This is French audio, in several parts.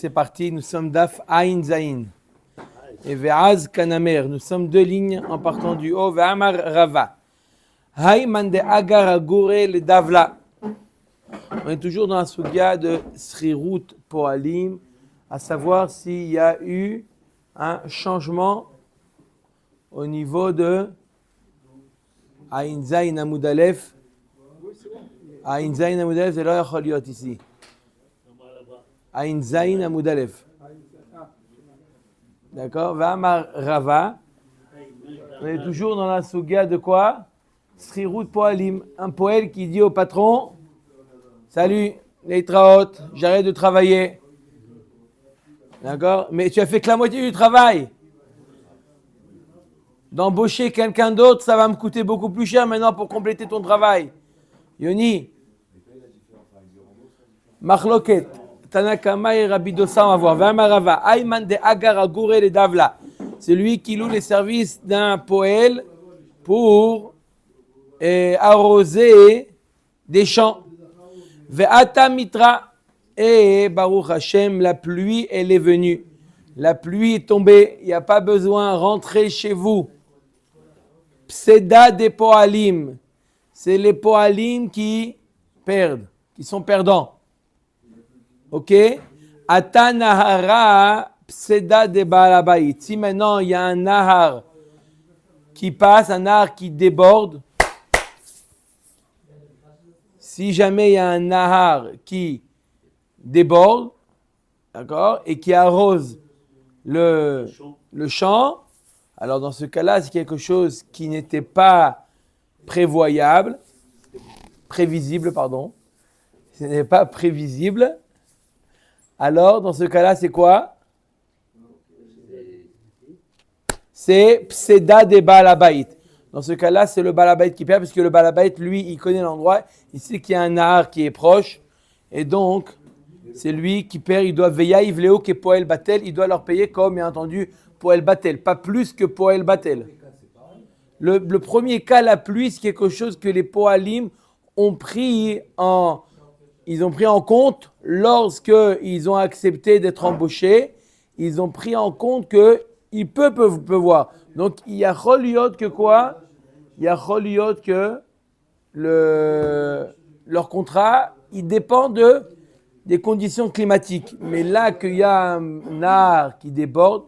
C'est parti, nous sommes Daf Ain Zain. Et Ve'az Kanamer, nous sommes deux lignes en partant du haut. Ve'amar Rava. Haïman de Agar Agure le Davla. On est toujours dans la sugya de Srirut Poalim, à savoir s'il y a eu un changement au niveau de Ain Zain Amud Aleph. Ain Zain Amud Aleph, c'est là Choliot ici. Ain Zain Amud Aleph. D'accord? Va'amar Rava. On est toujours dans la sugya de quoi? Srirut Poalim. Un poël qui dit au patron: salut, Leitraot, j'arrête de travailler. D'accord? Mais tu as fait que la moitié du travail. D'embaucher quelqu'un d'autre, ça va me coûter beaucoup plus cher maintenant pour compléter ton travail. Yoni. Machloket. Tanakama et Rabbi Dossa, on va voir. Va'amarava. Ayman de Agar Agure le Davla. C'est lui qui loue les services d'un poël pour arroser des champs. Ve'ata mitra. Et Baruch Hashem, la pluie, elle est venue. La pluie est tombée. Il n'y a pas besoin de rentrer chez vous. Pseda des poalim. C'est les poalim qui perdent, qui sont perdants. Ok? Ata nahara pseda de balabait. Si maintenant il y a un nahar qui passe, un nahar qui déborde, si jamais il y a un nahar qui déborde, d'accord, et qui arrose le champ, alors dans ce cas-là, c'est quelque chose qui n'était pas prévisible, ce n'est pas prévisible. Alors, dans ce cas-là, c'est quoi? C'est pseda de balabait. Dans ce cas-là, c'est le balabait qui perd, parce que le balabait, lui, il connaît l'endroit, il sait qu'il y a un nahar qui est proche, et donc, c'est lui qui perd, il doit veiller Ivléo que Poel Batel, il doit leur payer comme, bien entendu, Poel Batel, pas plus que Poel Batel. Le premier cas, la pluie, c'est quelque chose que les Poalim ont pris en compte lorsqu'ils ont accepté d'être embauchés. Ils ont pris en compte qu'il peut pleuvoir. Donc, il y a Choliot que quoi? Il y a Choliot que leur contrat, il dépend des conditions climatiques. Mais là, qu'il y a un nahar qui déborde,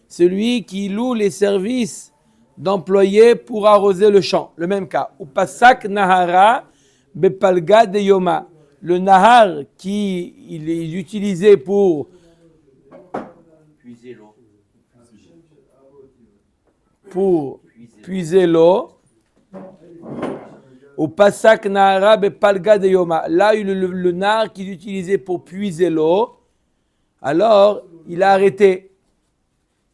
celui qui loue les services d'employés pour arroser le champ. Le même cas. Upasak nahara bepalga de yoma. Le nahar qui il est utilisé pour puiser l'eau. Au pasak nahara bepalga de yoma. Là, le nahar qu'il utilisait pour puiser l'eau, alors il a arrêté.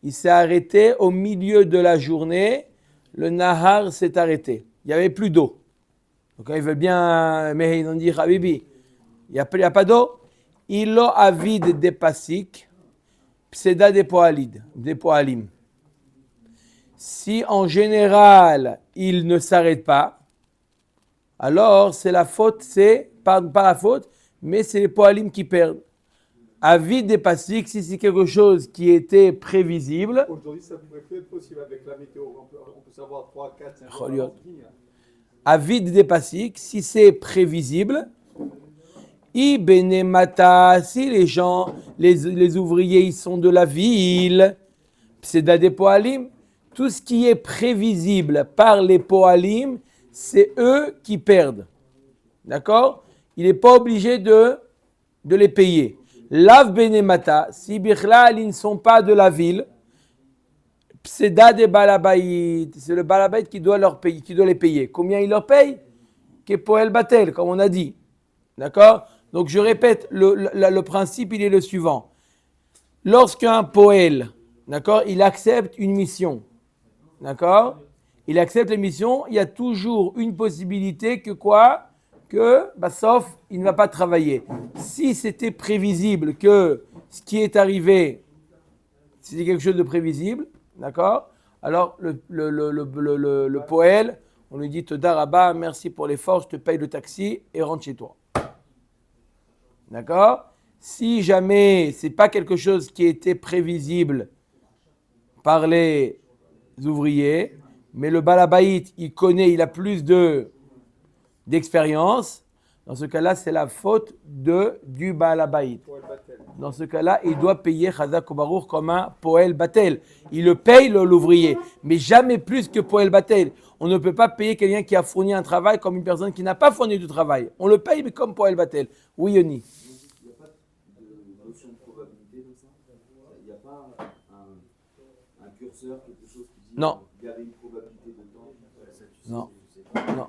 Il s'est arrêté au milieu de la journée. Le nahar s'est arrêté. Il n'y avait plus d'eau. Donc il veut bien, mais ils ont dit Habibi, il n'y a pas d'eau. Il a avid des pasik, pseda des poalim. Si en général il ne s'arrête pas, alors c'est la faute, c'est pas la faute, mais c'est les poalim qui perdent. Avis des pasik, si c'est quelque chose qui était prévisible. Aujourd'hui, ça pourrait plus être possible avec la météo. On peut savoir 3, 4, 5 jours. Avis des pasik, si c'est prévisible. Ibenemata, si les gens, les ouvriers, ils sont de la ville, c'est des poalim. Tout ce qui est prévisible par les poalim, c'est eux qui perdent. D'accord? Il n'est pas obligé de les payer. Lav benemata, si bichlal, ils ne sont pas de la ville, pseda de balabait, c'est le balabait qui doit leur payer, qui doit les payer. Combien il leur paye? Kepoel batel, comme on a dit. D'accord? Donc je répète, le principe il est le suivant. Lorsqu'un poël, d'accord, il accepte une mission, d'accord? Il accepte la mission, il y a toujours une possibilité que quoi? Sauf, il ne va pas travailler. Si c'était prévisible que ce qui est arrivé, c'était quelque chose de prévisible, d'accord? Alors le poël, On lui dit Toda Rabba, merci pour l'effort, je te paye le taxi et rentre chez toi. D'accord? Si jamais c'est pas quelque chose qui était prévisible par les ouvriers, mais le balabaït, il connaît, il a plus d'expérience, dans ce cas-là, c'est la faute du balabaït. Dans ce cas-là, il doit payer Chazak ou Baruch comme un poel batel. Il le paye l'ouvrier, mais jamais plus que poel batel. On ne peut pas payer quelqu'un qui a fourni un travail comme une personne qui n'a pas fourni du travail. On le paye, mais comme poel batel. Oui, Yoni. Il n'y a pas de notion de probabilité dans ça. Il n'y a pas un curseur, quelque chose qui dit non. Il y avait une probabilité de temps. Non. Non.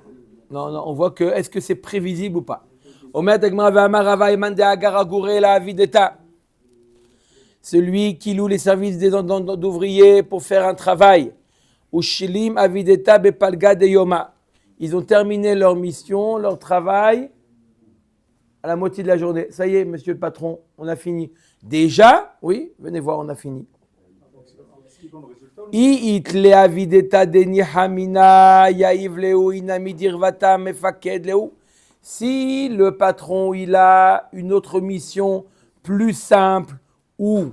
Non, non, on voit que est-ce que c'est prévisible ou pas. Celui qui loue les services d'ouvriers pour faire un travail. Ils ont terminé leur mission, leur travail à la moitié de la journée. Ça y est, monsieur le patron, on a fini. Déjà, oui, venez voir, on a fini. Si le patron il a une autre mission plus simple ou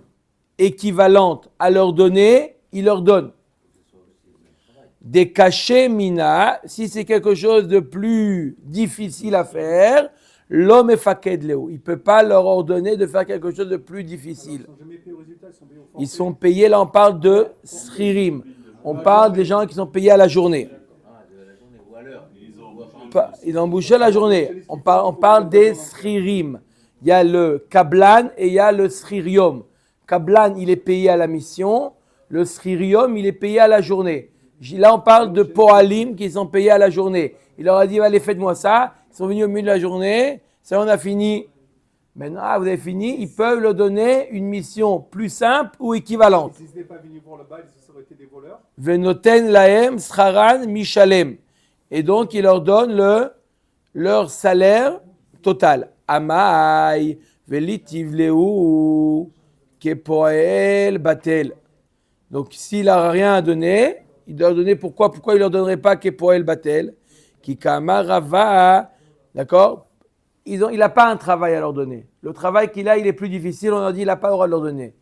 équivalente à leur donner, il leur donne. Des cachets mina, si c'est quelque chose de plus difficile à faire, l'homme est faked léo. Il ne peut pas leur ordonner de faire quelque chose de plus difficile. Ils sont payés, là on parle de sririm. On parle des gens qui sont payés à la journée. Ils ont bouché la journée. On parle des sririm. Il y a le kablan et il y a le sririum. Kablan, il est payé à la mission. Le sririum, il est payé à la journée. Là, on parle de poalim qui sont payés à la journée. Il leur a dit, allez, faites-moi ça. Ils sont venus au milieu de la journée. Ça, on a fini. Maintenant, vous avez fini. Ils peuvent leur donner une mission plus simple ou équivalente. S'ils n'étaient pas venus voir le bal, ils auraient été des voleurs. Venoten lahem sraran mishalem. Et donc, il leur donne leur salaire total. Amai velitiv leu kepoel batel. Donc, s'il n'a rien à donner, il doit donner pourquoi il ne leur donnerait pas kepoel batel? Kikama rava, d'accord? Il n'a pas un travail à leur donner. Le travail qu'il a, il est plus difficile. On leur dit, il n'a pas le droit de leur donner.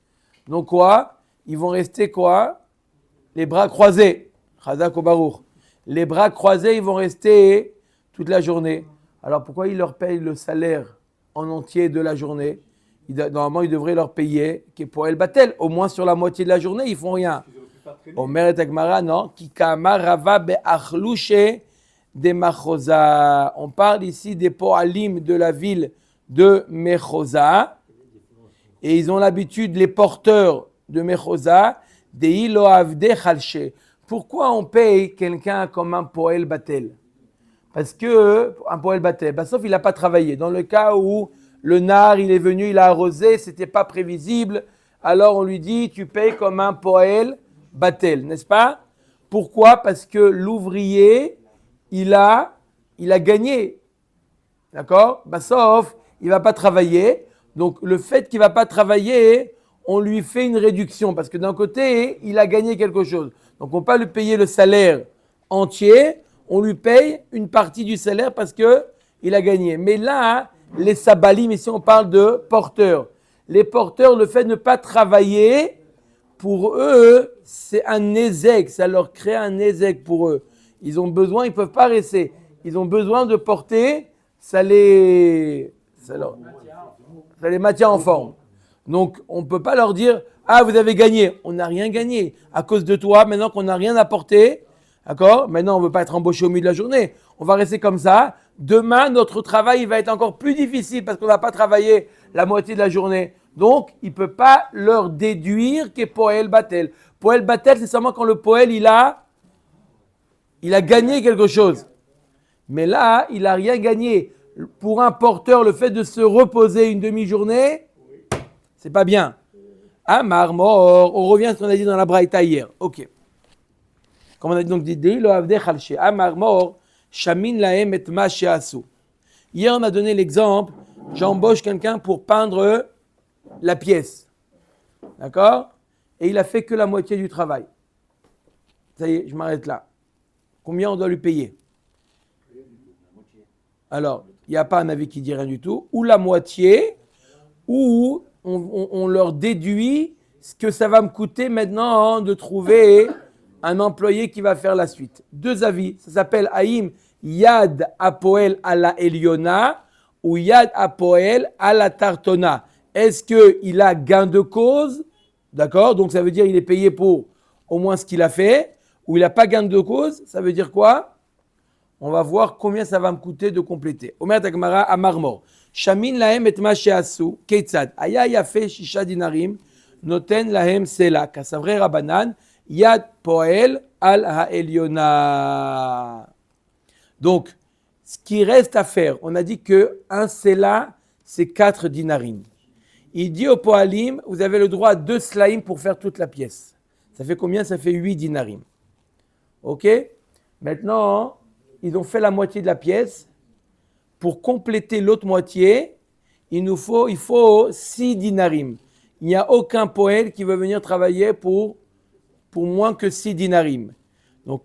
Donc quoi? Ils vont rester quoi? Les bras croisés. Chazak ou Baruch. Les bras croisés, ils vont rester toute la journée. Alors pourquoi il leur paye le salaire en entier de la journée? Normalement, il devrait leur payer kepoel batel. Au moins sur la moitié de la journée, ils font rien. Omer et Agmara, non. Kikama rava be'achlouche des Machosa. On parle ici des poalim de la ville de Mechosa. Et ils ont l'habitude, les porteurs de Mechosa, des iloavde chalche. Pourquoi on paye quelqu'un comme un poel batel? Parce que, un poel batel, sauf il n'a pas travaillé. Dans le cas où le nar, il est venu, il a arrosé, ce n'était pas prévisible, alors on lui dit, tu payes comme un poel batel, n'est-ce pas? Pourquoi? Parce que l'ouvrier, il a gagné. D'accord? Sauf, il ne va pas travailler. Donc, le fait qu'il ne va pas travailler, on lui fait une réduction. Parce que d'un côté, il a gagné quelque chose. Donc, on ne peut pas lui payer le salaire entier. On lui paye une partie du salaire parce qu'il a gagné. Mais là, les sabalim, ici, on parle de porteurs. Les porteurs, le fait de ne pas travailler, pour eux, c'est un ézec. Ça leur crée un ézec pour eux. Ils ont besoin, ils ne peuvent pas rester. Ils ont besoin de porter, ça les maintient en forme. Donc, on ne peut pas leur dire « Ah, vous avez gagné ». On n'a rien gagné. À cause de toi, maintenant qu'on n'a rien apporté, d'accord? Maintenant, on ne veut pas être embauché au milieu de la journée. On va rester comme ça. Demain, notre travail il va être encore plus difficile parce qu'on ne va pas travailler la moitié de la journée. Donc, il ne peut pas leur déduire qu'est poel batel. Poel batel, c'est seulement quand le poel, il a gagné quelque chose. Mais là, il n'a rien gagné. Pour un porteur, le fait de se reposer une demi-journée, c'est pas bien. Amar mort. On revient à ce qu'on a dit dans la Braïta hier. Ok. Comme on a dit donc, Amar mort. Shamin lahem et ma she'asu. Hier, on a donné l'exemple. J'embauche quelqu'un pour peindre la pièce. D'accord? Et il a fait que la moitié du travail. Ça y est, je m'arrête là. Combien on doit lui payer? Alors, il n'y a pas un avis qui dit rien du tout. Ou la moitié, ou on leur déduit ce que ça va me coûter maintenant de trouver un employé qui va faire la suite. Deux avis. Ça s'appelle Haïm Yad Apoel à la Eliona ou Yad Apoel à la Tartona. Est-ce qu'il a gain de cause? D'accord? Donc ça veut dire qu'il est payé pour au moins ce qu'il a fait. Ou il n'a pas gain de cause. Ça veut dire quoi? On va voir combien ça va me coûter de compléter. Omer Takmara à Marmor. Shamin lahem et ma she'asu. Ketzad. Aya yafe shisha dinarim. Noten lahem sela. Kasavre Rabanan. Yad poel al ha'eliona. Donc, ce qui reste à faire, on a dit que un sela, c'est 4 dinarim. Il dit au poalim, vous avez le droit à 2 slaim pour faire toute la pièce. Ça fait combien? Ça fait 8 dinarim. Ok? Maintenant, ils ont fait la moitié de la pièce. Pour compléter l'autre moitié, il faut 6 dinarim. Il n'y a aucun poël qui veut venir travailler pour moins que 6 dinarim. Donc,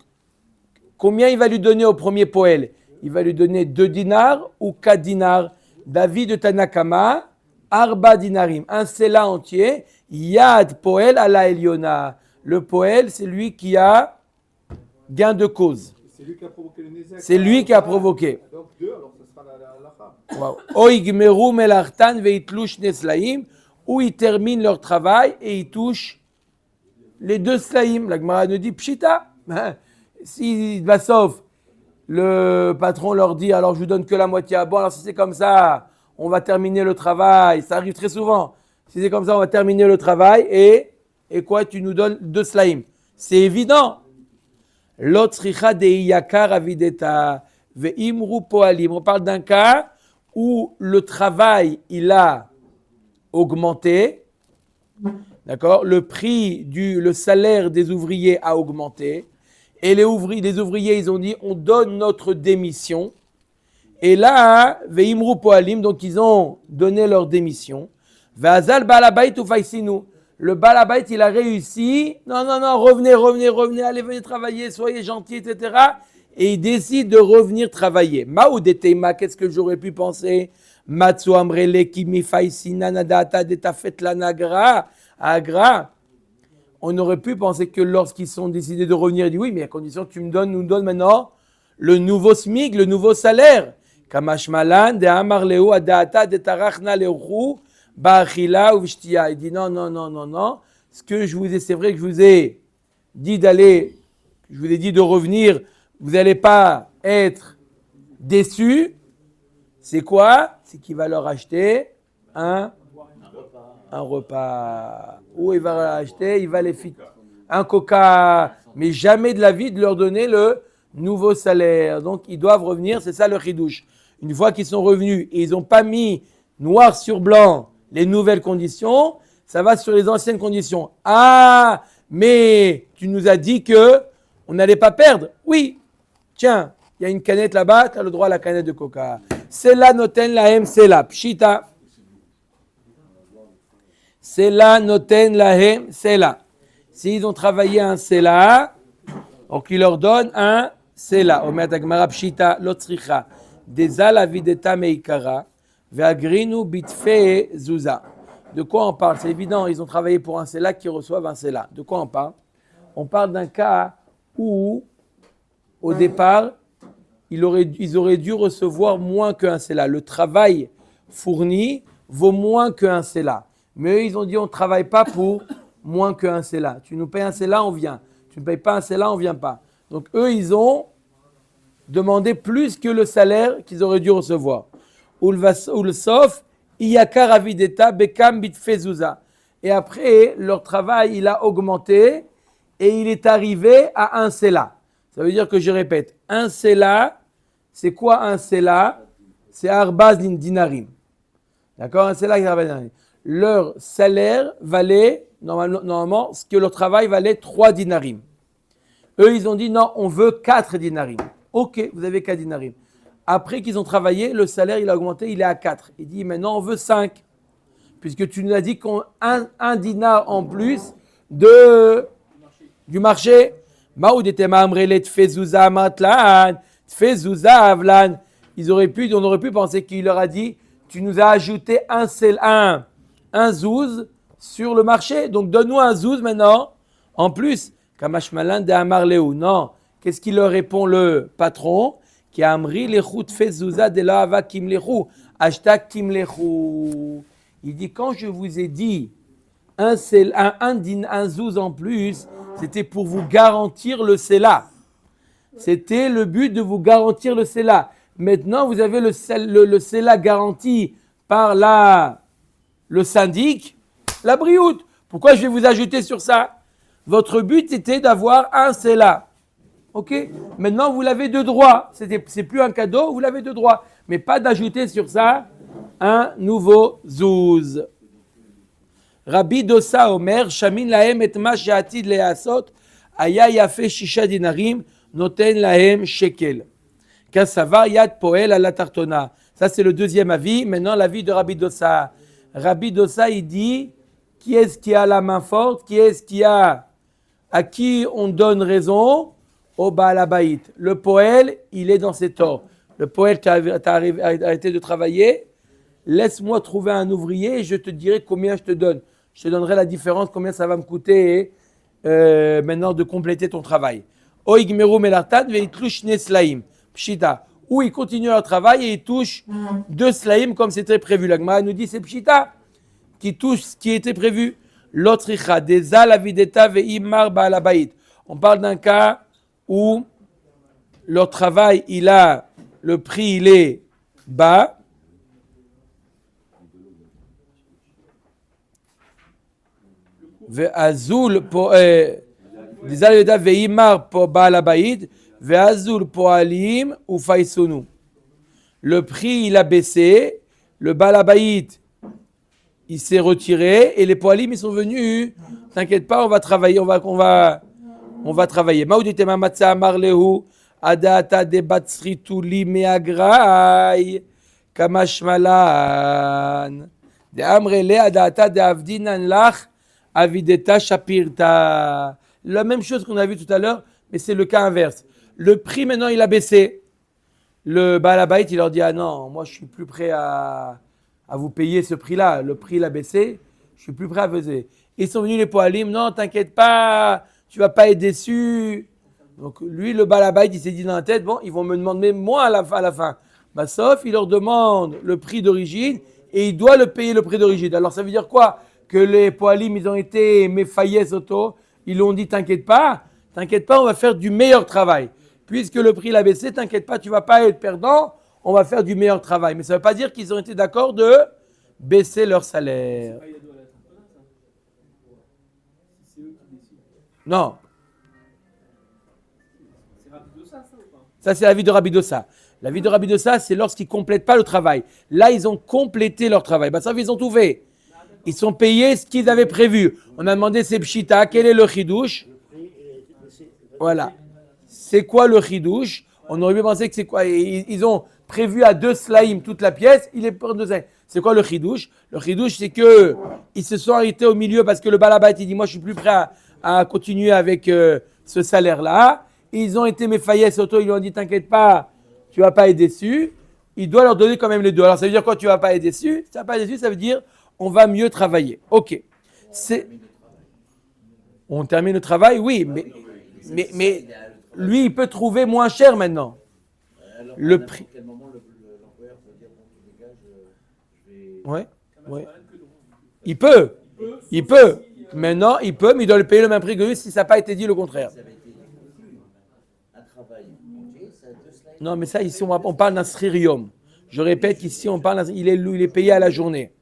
combien il va lui donner au premier poël? Il va lui donner 2 dinars ou 4 dinars. David de Tanakama, Arba dinarim. Un sela entier. Yad poël à la Eliona. Le poël, c'est lui qui a gain de cause. C'est lui qui a provoqué le Nézek. C'est lui qui a provoqué. Donc 2, alors ce sera la femme. Oigmeru melartan veitlush neslaim, où ils terminent leur travail et ils touchent les 2 slaim. La Gemara nous dit pshita. Si sauf le patron leur dit alors je vous donne que la moitié. Bon alors si c'est comme ça, on va terminer le travail. Ça arrive très souvent. Si c'est comme ça, on va terminer le travail et quoi? Tu nous donnes 2 slaim. C'est évident. L'autre de yakar avideta veimru poalim. On parle d'un cas où le travail il a augmenté, d'accord? Le prix le salaire des ouvriers a augmenté et les ouvriers ils ont dit on donne notre démission. Et là veimru poalim, donc ils ont donné leur démission. Vazal balabait ou faisinu. Le balabait, il a réussi. Non, revenez, allez, venez travailler, soyez gentils, etc. Et il décide de revenir travailler. Maoudetema, qu'est-ce que j'aurais pu penser? Matsu amrele kimi faisina nadata detafet la nagra, agra. On aurait pu penser que lorsqu'ils sont décidés de revenir, il dit oui, mais à condition que tu nous donnes maintenant le nouveau SMIC, le nouveau salaire. Kamashmalan de amarleu adata detarachna leru. Ba'achila ou v'shtia. Il dit non. Ce que c'est vrai que je vous ai dit de revenir. Vous n'allez pas être déçus. C'est quoi? C'est qu'il va leur acheter un repas. Ou il va leur acheter, il va les fitter un coca. Mais jamais de la vie de leur donner le nouveau salaire. Donc ils doivent revenir. C'est ça le chidouche. Une fois qu'ils sont revenus et ils n'ont pas mis noir sur blanc les nouvelles conditions, ça va sur les anciennes conditions. Ah, mais tu nous as dit que on n'allait pas perdre. Oui, tiens, il y a une canette là-bas, tu as le droit à la canette de coca. C'est là, noten lahem, c'est là. Pshita. C'est là, noten lahem, c'est là. S'ils ont travaillé un c'est là, donc il leur donne un c'est là. Omer Tagmara pshita, lotzricha. Deza la videta meikara. Ve'agrinu bitfe zuza. De quoi on parle? C'est évident, ils ont travaillé pour un cela qui reçoivent un cela. De quoi on parle? On parle d'un cas où, au départ, ils auraient dû recevoir moins qu'un cela. Le travail fourni vaut moins qu'un cela. Mais eux, ils ont dit on ne travaille pas pour moins qu'un cela. Tu nous payes un cela, on vient. Tu ne payes pas un cela, on ne vient pas. Donc eux, ils ont demandé plus que le salaire qu'ils auraient dû recevoir. Ulsof, iyakar avideta bekam bitfezuza. Et après, leur travail, il a augmenté et il est arrivé à un sela. Ça veut dire que je répète, un sela, c'est quoi un sela? C'est arbaz dinarim. D'accord? Un sela, c'est arbaz dinarim. Leur salaire valait, normalement, ce que leur travail valait 3 dinarim. Eux, ils ont dit non, on veut 4 dinarim. Ok, vous avez 4 dinarim. Après qu'ils ont travaillé, le salaire, il a augmenté, il est à 4. Il dit, maintenant, on veut 5. Puisque tu nous as dit qu'on un dinar en plus du marché. Maoudetema amrele tfezouza matlan, tfezouza avlan. On aurait pu penser qu'il leur a dit, tu nous as ajouté un zouz sur le marché, donc donne-nous un zouz maintenant, en plus. Kamashmalan de amarleu. Non, qu'est-ce qu'il leur répond le patron? Qui a amri lechu tfezouza de la ava kimlechu, hashtag kimlechu. Il dit, quand je vous ai dit un zouz en plus, c'était pour vous garantir le Sela. C'était le but de vous garantir le Sela. Maintenant, vous avez le Sela garanti par le syndic, la brioute. Pourquoi je vais vous ajouter sur ça? Votre but était d'avoir un Sela. Ok? Maintenant, vous l'avez de droit. C'est plus un cadeau, vous l'avez de droit. Mais pas d'ajouter sur ça un nouveau zouz. Rabbi Dosa Omer, Shamin lahem et ma she'atid le'asot, aya yafe shisha dinarim, noten lahem shekel. Kassavar yad poel ala tartona. Ça, c'est le deuxième avis. Maintenant, l'avis de Rabbi Dosa. Rabbi Dosa, il dit, qui est-ce qui a la main forte? Qui est-ce qui a, à qui on donne raison? Au Baal Habayit. Le poel, il est dans ses torts. Le poel, tu as arrêté de travailler. Laisse-moi trouver un ouvrier et je te dirai combien je te donne. Je te donnerai la différence, combien ça va me coûter maintenant de compléter ton travail. Oigmeru melartan veitlush ne slaim. Pshita. Ou ils continuent leur travail et ils touchent 2 slaim comme c'était prévu. La Gemara nous dit c'est Pshita qui touche ce qui était prévu. L'autre icha, des alavideta veimar Baal Habayit. On parle d'un cas où leur travail, le prix, il est bas. Ve'azul po dizaleda ve'imar po Baal Habayit ve'azul po'alim ou faisonu. Le prix il a baissé, le Baal Habayit il s'est retiré et les po'alim ils sont venus. T'inquiète pas, on va travailler, on va travailler. Maouditema matza marlehu adata de batsritu li meagrai kamashmalan de amrele adata de avdinan lach avideta shapirta. La même chose qu'on a vu tout à l'heure, mais c'est le cas inverse. Le prix maintenant il a baissé. Le Baal Habayit il leur dit ah non, moi je suis plus prêt à vous payer ce prix-là. Le prix il a baissé, je suis plus prêt à peser. Ils sont venus les poalim, non t'inquiète pas, tu vas pas être déçu. Donc lui le Baal Habayit il s'est dit dans la tête bon ils vont me demander moins à la fin. Bah sauf il leur demande le prix d'origine et il doit le payer le prix d'origine. Alors ça veut dire quoi? Que les poalim, ils ont été méfaillés auto, ils l'ont dit, t'inquiète pas, on va faire du meilleur travail. Puisque le prix l'a baissé, t'inquiète pas, tu vas pas être perdant, on va faire du meilleur travail. Mais ça ne veut pas dire qu'ils ont été d'accord de baisser leur salaire. Non. Ça, c'est l'avis de Rabbi Dosa. L'avis de Rabbi Dosa, c'est lorsqu'ils ne complètent pas le travail. Là, ils ont complété leur travail. Bah, ça, ils ont tout fait. Ils sont payés ce qu'ils avaient prévu. On a demandé c'est Pshita, quel est le chidouche? Voilà. C'est quoi le chidouche? On aurait pu penser que c'est quoi? Ils ont prévu à 2 slaim toute la pièce, il est pour 2 slaim. C'est quoi le chidouche? Le chidouche, c'est que ils se sont arrêtés au milieu parce que le Baal Habayit, il dit moi je suis plus prêt à continuer avec ce salaire-là. Ils ont été méfaillés, surtout ils lui ont dit t'inquiète pas, tu vas pas être déçu. Il doit leur donner quand même les deux. Alors ça veut dire quoi? Tu vas pas être déçu? Si tu vas pas être déçu, ça veut dire on va mieux travailler. Ok. On termine le travail, oui, mais lui, il peut trouver moins cher maintenant. Le prix. À quel moment l'employeur peut dire bon, tu dégages, je vais. Ouais. Il peut. Maintenant, il peut, mais il doit le payer le même prix que lui si ça n'a pas été dit le contraire. Non, mais ça, ici, on parle d'un sririum. Je répète qu'ici, on parle, il est payé à la journée.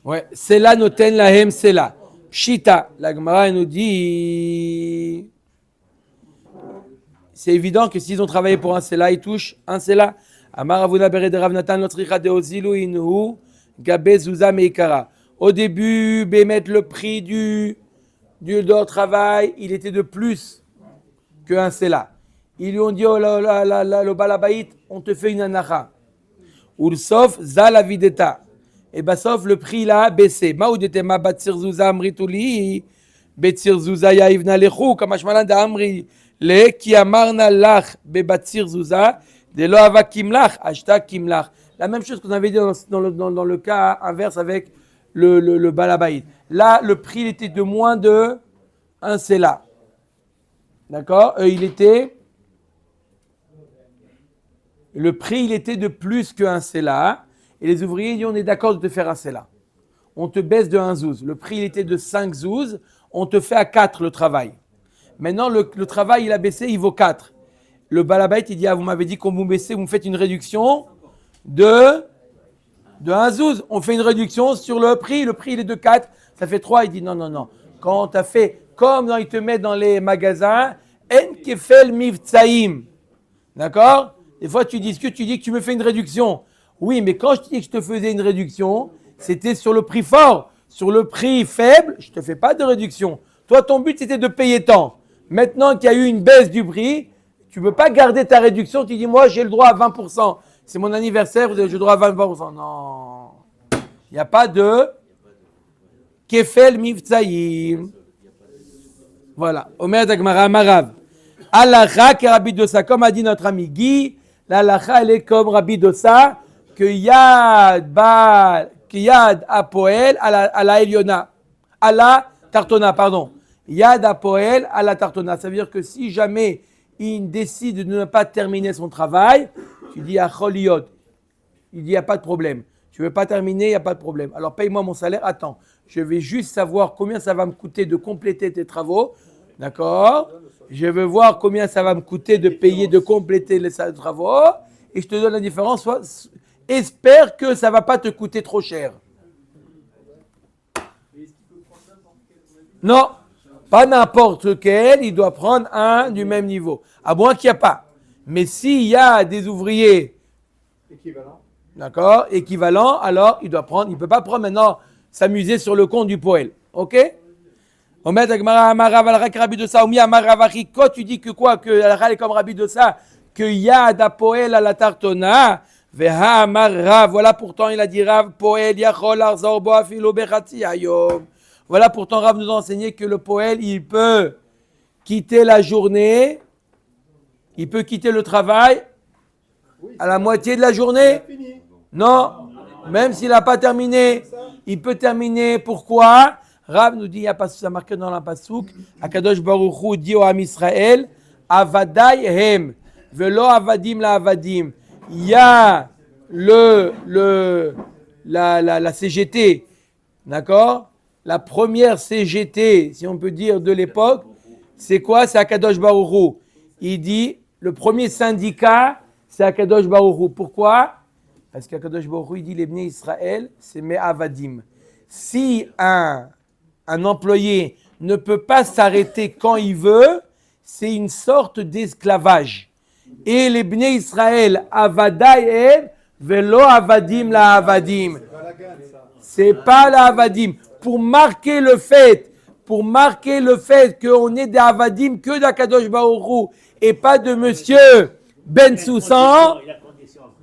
Ouais, c'est là noten lahem, c'est là. Pshita, la Gemara nous dit, c'est évident que s'ils ont travaillé pour un Sela, ils touchent un Sela. Amar Avuna Bered Rav Natan Lotzricha de Ozilu Inhu Gabe Zuza Meikara. Au début, Bémet, le prix de leur travail, il était de plus qu'un Sela. Ils lui ont dit, oh le Baal Habayit, on te fait une anacha. Ulsof Zal Avideta. et bah sauf le prix il a baissé. Maoudetema batsir zouza amrituli, betzir zouza yaivna lechu, kamashmalan da amri le ki amarna lach bebatsir zouza, de lo ava kimlach, ashta kimlach. La même chose qu'on avait dit dans le cas inverse avec le balabait. Là, le prix il était de moins de 1 séla. D'accord? Le prix il était de plus que 1 séla. Et les ouvriers disent on est d'accord de te faire un séla. On te baisse de 1 zouz. Le prix il était de 5 zouz. On te fait à 4 le travail. Maintenant le travail il a baissé, il vaut 4. Le balabait il dit vous m'avez dit qu'on vous baissez, vous me faites une réduction de 1 zouz. On fait une réduction sur le prix il est de 4, ça fait 3. Il dit non. Quand tu as fait comme ils te mettent dans les magasins, en kefel mivtsaim. D'accord? Des fois tu dis que tu me fais une réduction. Oui, mais quand je te dis que je te faisais une réduction, c'était sur le prix fort. Sur le prix faible, je ne te fais pas de réduction. Toi, ton but, c'était de payer tant. Maintenant qu'il y a eu une baisse du prix, tu ne peux pas garder ta réduction. Tu dis, moi, j'ai le droit à 20%. C'est mon anniversaire, j'ai le droit à 20%. Non. Il n'y a pas de kefel mivtsaïm. Voilà. Omer Dagmara Marav. Alacha qui est Rabbi Dosa, comme a dit notre ami Guy, l'alacha elle est comme Rabbi Dosa, que Yad Apoel à la Eliona, à la Tartona, pardon. Yad Apoel à la Tartona. Ça veut dire que si jamais il décide de ne pas terminer son travail, tu dis à Choliot, il dit il n'y a pas de problème. Tu ne veux pas terminer, il n'y a pas de problème. Alors paye-moi mon salaire, attends. Je vais juste savoir combien ça va me coûter de compléter tes travaux. D'accord? Je veux voir combien ça va me coûter de payer, de compléter les travaux. Et je te donne la différence. Espère que ça ne va pas te coûter trop cher. Non, pas n'importe lequel. Il doit prendre un du même niveau. À moins qu'il n'y a pas. Mais s'il y a des ouvriers équivalents, alors il doit prendre. Il ne peut pas prendre maintenant s'amuser sur le compte du poël. Ok? Quand tu dis que quoi? Que la est comme Rabbi Dosa, que Yad Apoel à la Tartona, voilà pourtant il a dit Rav Poel Yachol Arzor Bo Afilo Bechatzi Hayom. Voilà pourtant Rav nous a enseigné que le Poel il peut quitter la journée, il peut quitter le travail à la moitié de la journée. Non, même s'il n'a pas terminé, il peut terminer. Pourquoi? Rav nous dit, il y a pas ça marqué dans la pasouk, Akadosh Baruch Hu dit au Am Israël, Avadai hem, velo avadim la avadim. Il y a la CGT, d'accord? La première CGT, si on peut dire, de l'époque, c'est quoi? C'est Akadosh Baruch Hu. Il dit, le premier syndicat, c'est Akadosh Baruch Hu. Pourquoi? Parce qu'Akadosh Baruch Hu, il dit, les Bnei Israël, c'est mes avadim. Si un employé ne peut pas s'arrêter quand il veut, c'est une sorte d'esclavage. Et les Bnei Israël, avadaï velo avadim la avadim. C'est pas la avadim. Pour marquer le fait qu'on est des avadim que d'Akadosh Baruch Hu et pas de monsieur Ben Soussan,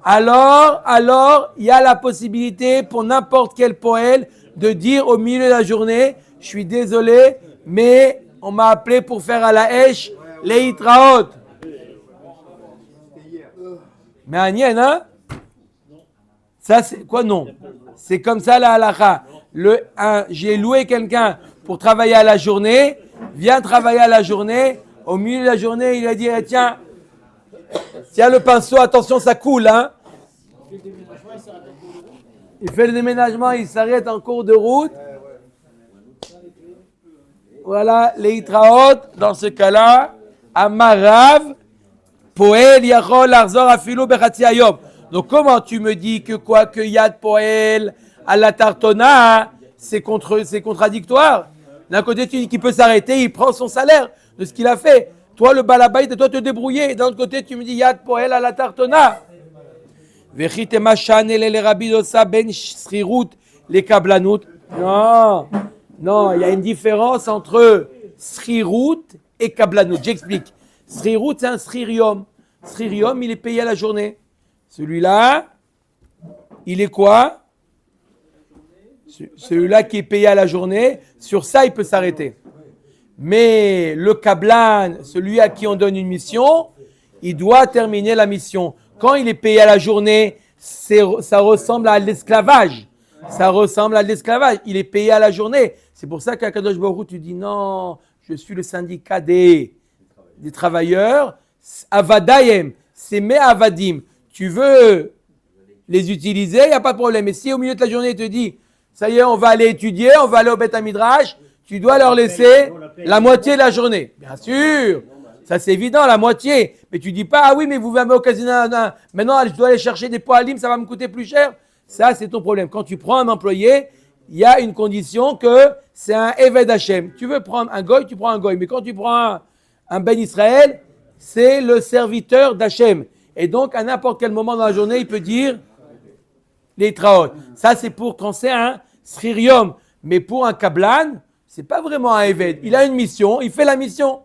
alors il y a la possibilité pour n'importe quel poël de dire au milieu de la journée, je suis désolé, mais on m'a appelé pour faire à la Hesh les Hitraot. Mais Agnès, hein? Ça, c'est quoi? Non. C'est comme ça la halakha. J'ai loué quelqu'un pour travailler à la journée, viens travailler à la journée. Au milieu de la journée, il a dit, tiens le pinceau, attention, ça coule, hein? Il fait le déménagement, il s'arrête en cours de route. Voilà, les Hitraot, dans ce cas-là, Amarav, Poel, Yachol, Arzor, Afilo, Bechatzi Hayom. Donc, comment tu me dis que quoi, que Yad Poel, à la Tartona, c'est contradictoire? D'un côté, tu dis qu'il peut s'arrêter, il prend son salaire de ce qu'il a fait. Toi, le balabait, toi, te débrouiller. D'un autre côté, tu me dis Yad Poel, à la Tartona. Vechitema Chanel, les Rabbi Dosa, Ben Srirut, les Kablanut. Non, il y a une différence entre Srirut et Kablanut. J'explique. Srirut, c'est un Sririum. Sririum, il est payé à la journée. Celui-là, il est quoi? Celui-là qui est payé à la journée, sur ça, il peut s'arrêter. Mais le kablan, celui à qui on donne une mission, il doit terminer la mission. Quand il est payé à la journée, ça ressemble à l'esclavage. Ça ressemble à l'esclavage. Il est payé à la journée. C'est pour ça qu'à Kadosh Baruch Hu, tu dis non, je suis le syndicat des travailleurs. Avadayem, c'est mes avadim. Tu veux les utiliser, il n'y a pas de problème. Et si au milieu de la journée, il te dit, ça y est, on va aller étudier, on va aller au Beth Midrash, tu dois leur laisser la moitié de la journée. Bien sûr, ça c'est évident, la moitié. Mais tu dis pas, ah oui, mais vous m'avez occasionné maintenant, je dois aller chercher des poalim, ça va me coûter plus cher. Ça, c'est ton problème. Quand tu prends un employé, il y a une condition que c'est un Eved Hashem. Tu veux prendre un goy, tu prends un goy. Mais quand tu prends un Ben Israël, c'est le serviteur d'Hachem. Et donc, à n'importe quel moment dans la journée, il peut dire les traot. Ça, c'est pour quand c'est un sririum. Mais pour un kablan, c'est pas vraiment un Eved. Il a une mission, il fait la mission.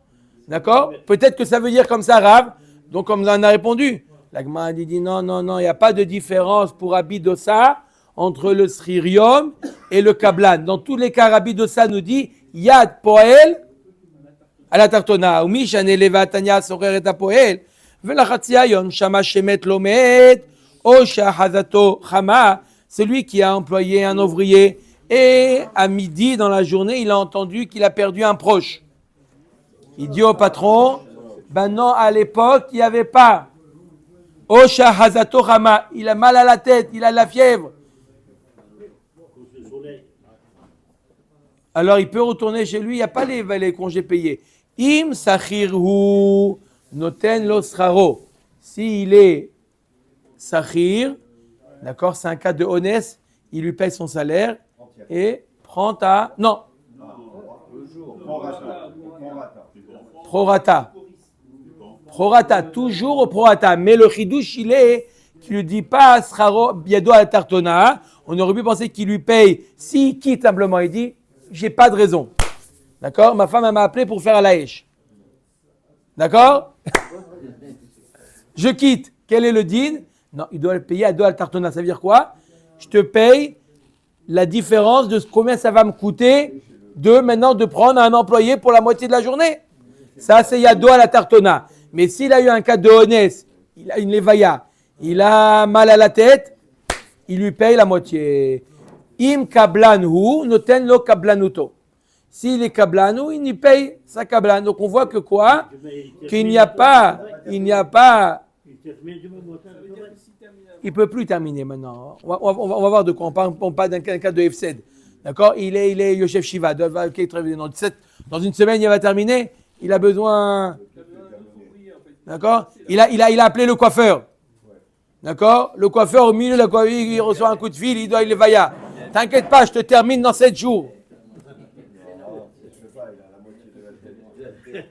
D'accord? Peut-être que ça veut dire comme ça, Rav. Donc, comme on en a répondu, la Gemara a dit non, il n'y a pas de différence pour Rabbi Dossa entre le sririum et le kablan. Dans tous les cas, Rabbi Dossa nous dit Yad Poel à la tartona. Ou Mishane Leva Tanya Sorer et Poel. Velachatziayon Shama Shemet Lomet. Osha Hazato Chama. Celui qui a employé un ouvrier et à midi dans la journée, il a entendu qu'il a perdu un proche. Il dit au patron, ben non, à l'époque, il n'y avait pas. Osha Hazato Chama. Il a mal à la tête, il a de la fièvre. Alors il peut retourner chez lui, il n'y a pas les congés payés. Im Sachirhu Noten Lo Sraro. S'il est Sachir, d'accord, c'est un cas de honnête, il lui paye son salaire et prend à. Non. Prorata. Prorata, toujours au prorata. Mais le chidouche, il est, tu ne dis pas Sraro Biado à la Tartona. On aurait pu penser qu'il lui paye. S'il quitte simplement, il dit j'ai pas de raison. D'accord? Ma femme elle m'a appelé pour faire à l'Aïch. D'accord? Je quitte. Quel est le din? Non, il doit le payer à deux al tartona. Ça veut dire quoi? Je te paye la différence de combien ça va me coûter de prendre un employé pour la moitié de la journée. Ça, c'est yado à la tartona. Mais s'il a eu un cas de honnête, il a une levaya, il a mal à la tête, il lui paye la moitié. Im kablanhu noten lo kablanuto. S'il est kablanou, il n'y paye sa kablan. Donc on voit que quoi? Qu'il n'y a pas. Il peut plus terminer maintenant. On va voir de quoi on parle d'un cas de FCD. D'accord? Il est Yosef Shiva. Dans une semaine, il va terminer. Il a besoin. D'accord? Il a appelé le coiffeur. D'accord? Le coiffeur, au milieu de la coiffure, il reçoit un coup de fil, il va y aller. T'inquiète pas, je te termine dans 7 jours.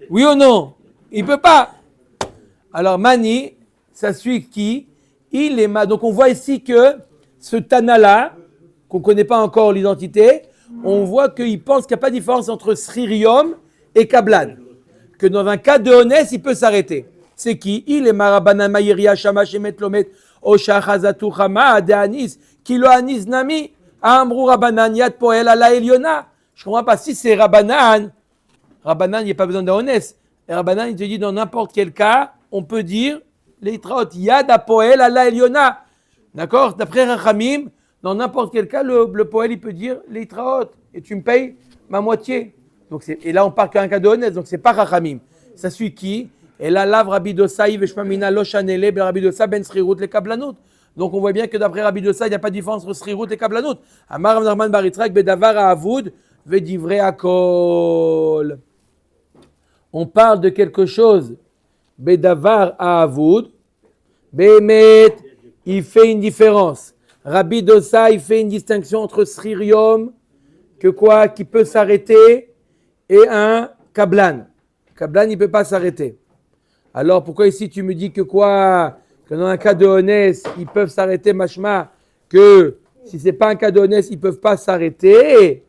Oui ou non? Il ne peut pas. Alors, Mani, ça suit qui? Il est Donc, on voit ici que ce Tana-là, qu'on ne connaît pas encore l'identité, on voit qu'il pense qu'il n'y a pas de différence entre Sririum et Kablan. Que dans un cas de honnête, il peut s'arrêter. C'est qui? Il est Marabana Maïria Shama Shemet Lomet Osha Chazatu Chama de Anis Kilo Anis Nami Amrou Rabanan Yad Poel Ala Eliona. Je ne comprends pas. Si c'est Rabanan, il n'y a pas besoin de honnête. Et Rabanan, il te dit dans n'importe quel cas, on peut dire les traot Yad Poel Ala Eliona. D'accord? D'après Rachamim, dans n'importe quel cas, le Poel, il peut dire les traot. Et tu me payes ma moitié. Donc et là, on parle qu'un cas de honnête. Donc, ce n'est pas Rachamim. Ça suit qui? Et là, Rabbi Dossa, Yveshmamina, Loshanele, Rabbi Dossa, Ben Srirut, les Kablanot. Donc, on voit bien que d'après Rabbi Dossa, il n'y a pas de différence entre Srirut et Kablanot. Amar Narman Baritrak, Bedavar Avoud, Vedivre Akol. On parle de quelque chose. Bedavar Avoud, Behemet, il fait une différence. Rabbi Dossa, il fait une distinction entre Sririum, qui peut s'arrêter, et un Kablan. Kablan, il ne peut pas s'arrêter. Alors, pourquoi ici tu me dis que dans un cas de honnête, ils peuvent s'arrêter, machma, que si ce n'est pas un cas de honnête, ils ne peuvent pas s'arrêter.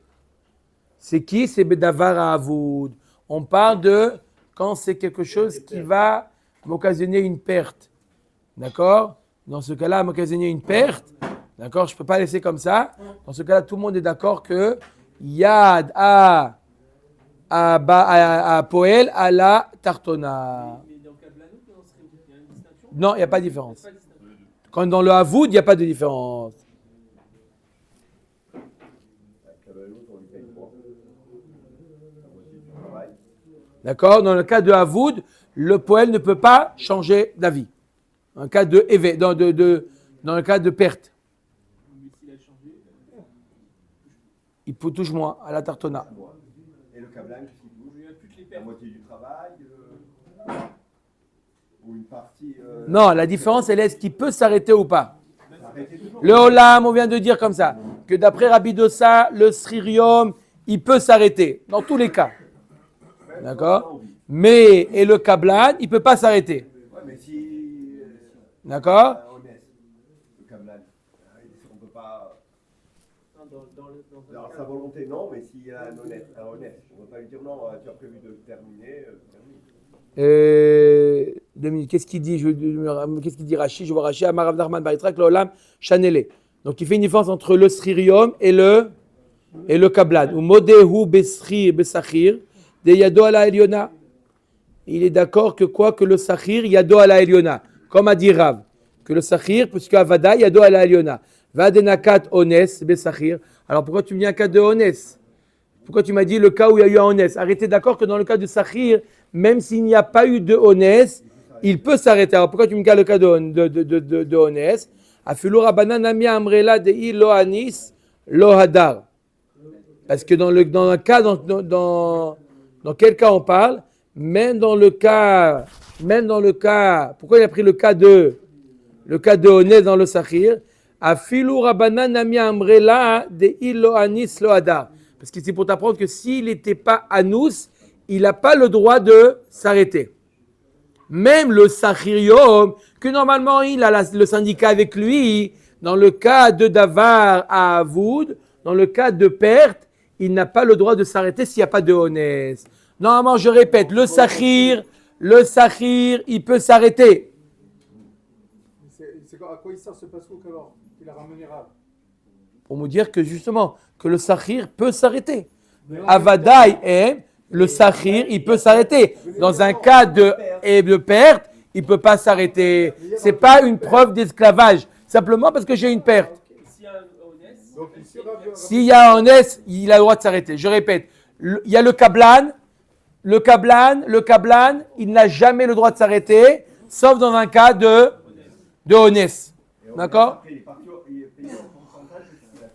C'est qui? C'est Bedavar Avoud. On parle de quand c'est quelque chose qui va m'occasionner une perte. D'accord? Dans ce cas-là, m'occasionner une perte. D'accord? Je ne peux pas laisser comme ça. Dans ce cas-là, tout le monde est d'accord que Yad à Poel à la Tartona. Mais dans le cas de l'anneau, il y a une distinction. Non, il n'y a pas de différence. Pas de distinction. Quand dans le Havoud, il n'y a pas de différence. D'accord? Dans le cas de Havoud, le Poel ne peut pas changer d'avis. Dans le cas de dans le cas de perte. Mais s'il a changé, Il touche moins à la Tartona. Et le câblage qui bouge, il n'y a plus que les la pertes. moitié du travail ou une partie. Non, la différence, elle est est-ce qu'il peut s'arrêter ou pas. Arrêtez toujours. Le Olam, on vient de dire comme ça, que d'après Rabbi Dossa, le Sririum, il peut s'arrêter, dans tous les cas. D'accord? Mais, et le Kablan, il ne peut pas s'arrêter. Ouais, mais si. D'accord? Honnête, le câblage, on ne peut pas. Non, dans Alors sa volonté, non, mais s'il y a un honnête, on ne peut pas lui dire non, tu as prévu de terminer, termine. Dominique, qu'est-ce qu'il dit? Qu'est-ce qu'il dit Rashi? Je vois Rashi, Amarav Nachman Baritrak, le Olam, Chanele. Donc il fait une différence entre le Sririum et le Kablan. Ou Modehu Besri Besachir, de Yado ala Eliona. Il est d'accord que quoi? Que le Sachir, Yado ala Eliona. Comme a dit Rav. Que le Sachir, puisque Avada, Yado ala Eliona. Vadenakat Ones Besachir. Alors pourquoi tu me dis un cas de Ones? Pourquoi tu m'as dit le cas où il y a eu un Ones? Arrêtez d'accord que dans le cas du Sachir, même s'il n'y a pas eu de Ones, il peut s'arrêter. Alors pourquoi tu me dis le cas de Ones? Afilou Rabbanan Amia Amrela Dei Lo Anis Lo Hadar. Parce que dans quel cas on parle? Même dans le cas, pourquoi il a pris le cas de Ones dans le Sachir? Afilou Rabbanan Amia Amrela Dei Lo Anis Lo Hadar. Parce que c'est pour t'apprendre que s'il n'était pas Anous, il n'a pas le droit de s'arrêter. Même le Sachirium, que normalement il a le syndicat avec lui, dans le cas de Davar à Avoud, dans le cas de perte, il n'a pas le droit de s'arrêter s'il n'y a pas de Honès. Normalement, je répète, le Sachir, il peut s'arrêter. À quoi il sert ce passouk alors qu'il a ramené Rav? Pour me dire que justement, que le Sachir peut s'arrêter. Avadaï est, le Sachir, il peut s'arrêter. Dans un cas de perte, il ne peut pas s'arrêter. Ce n'est pas une preuve d'esclavage, simplement parce que j'ai une perte. S'il y a un Honès, il a le droit de s'arrêter. Je répète, il y a le Kablan, il n'a jamais le droit de s'arrêter, sauf dans un cas de Honès. D'accord?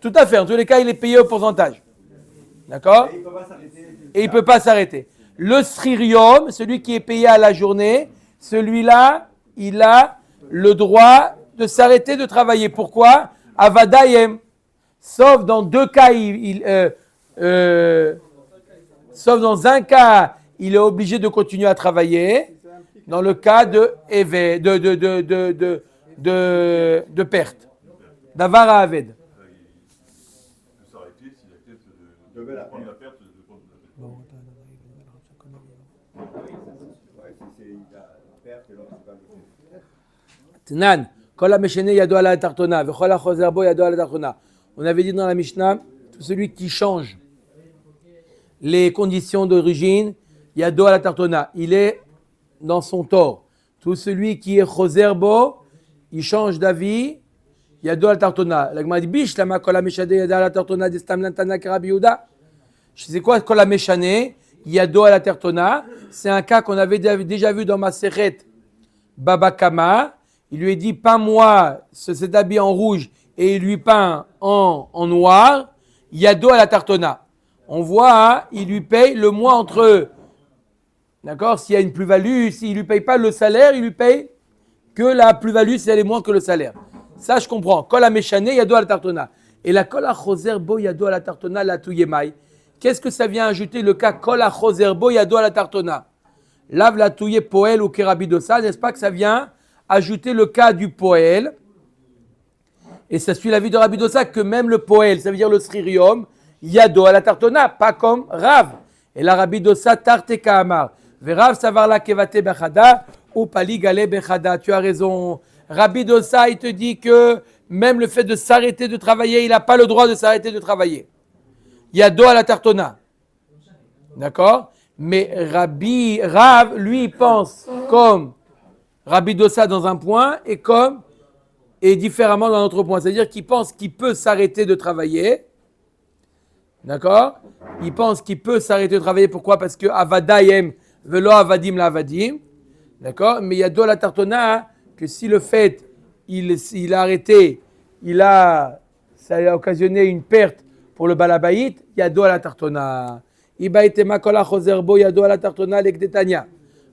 Tout à fait, en tous les cas, il est payé au pourcentage. D'accord? Et il ne peut pas s'arrêter. Le Sririum, celui qui est payé à la journée, celui-là, il a le droit de s'arrêter de travailler. Pourquoi? Avadayem. Sauf dans deux cas, sauf dans un cas, il est obligé de continuer à travailler. Dans le cas de perte. Davar à Aved. Tnan, kol ha-meshene yado ala tartona, vechol ha-chozer bo yado ala tartona. On avait dit dans la Mishnah, tout celui qui change les conditions d'origine, yado ala tartona, il est dans son tort. Tout celui qui est chozer bo, il change d'avis, yado ala tartona. La Gemara dit bish lama kol ha-meshene yado ala tartona destam lantana karabi Yehuda. C'est quoi kol ha-meshene yado ala tartona? C'est un cas qu'on avait déjà vu dans Masechet Baba Kama. Il lui a dit, peins-moi cet habit en rouge, et il lui peint en noir, yado à la tartona. On voit, hein, il lui paye le mois entre eux. D'accord? S'il y a une plus-value, s'il ne lui paye pas le salaire, il lui paye que la plus-value, si elle est moins que le salaire. Ça, je comprends. Kol ha-meshane, yado à la tartona. Et la kol ha-chozer bo, yado à la tartona, la touyemai. Qu'est-ce que ça vient ajouter le cas kol ha-chozer bo, yado à la tartona? Lav la touye poel ou kerabidosa, n'est-ce pas que ça vient ajouter le cas du poel, et ça suit l'avis de Rabbi Dosa que même le poel, ça veut dire le sririum, yado à la tartona, pas comme Rav. Et la Rabbi Dosa tarte kaamar. Ve Rav savar la kevate bachada, Ou pali galé bechada, tu as raison. Rabbi Dossa, il te dit que même le fait de s'arrêter de travailler, il n'a pas le droit de s'arrêter de travailler. Il y a dos à la tartona. D'accord? Mais Rav, lui, il pense comme Rabbi Dossa dans un point et différemment dans un autre point. C'est-à-dire qu'il pense qu'il peut s'arrêter de travailler. D'accord? Il pense qu'il peut s'arrêter de travailler. Pourquoi? Parce que Avadayem velo avadim la avadim. D'accord? Mais il y a dos à la tartona que si le fait, il a arrêté, ça a occasionné une perte pour le balabaït, il y a dos à la tartona. Ibaitema kola chozerbo yado à la tartona lekdetania.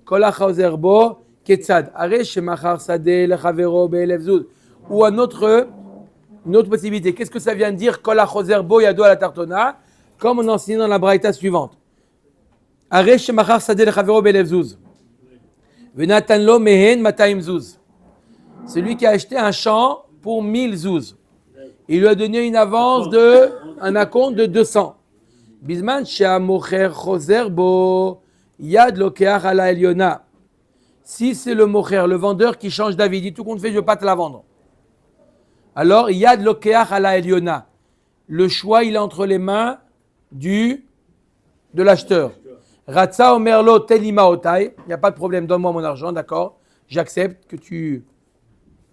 Kola chozerbo ketzad. Aresh machar sade lechavero be'elevzud. Ou une autre possibilité. Qu'est-ce que ça vient de dire kola chozerbo yado à la tartona? Comme on enseigne dans la braïta suivante. Aresh machar sade lechavero be'elevzud. Venatan lo mehen mataim zuz. Celui qui a acheté un champ pour 1000 zouz. Il lui a donné une avance un acompte de 200. Bisman she'amocher choser bo yad lokeach ala eliona. Si c'est le mocher, le vendeur qui change d'avis, il dit tout compte fait, je ne veux pas te la vendre. Alors, yad lokeach ala eliona. Le choix, il est entre les mains de l'acheteur. Ratza omerlo telima otai. Il n'y a pas de problème, donne-moi mon argent, d'accord? J'accepte que tu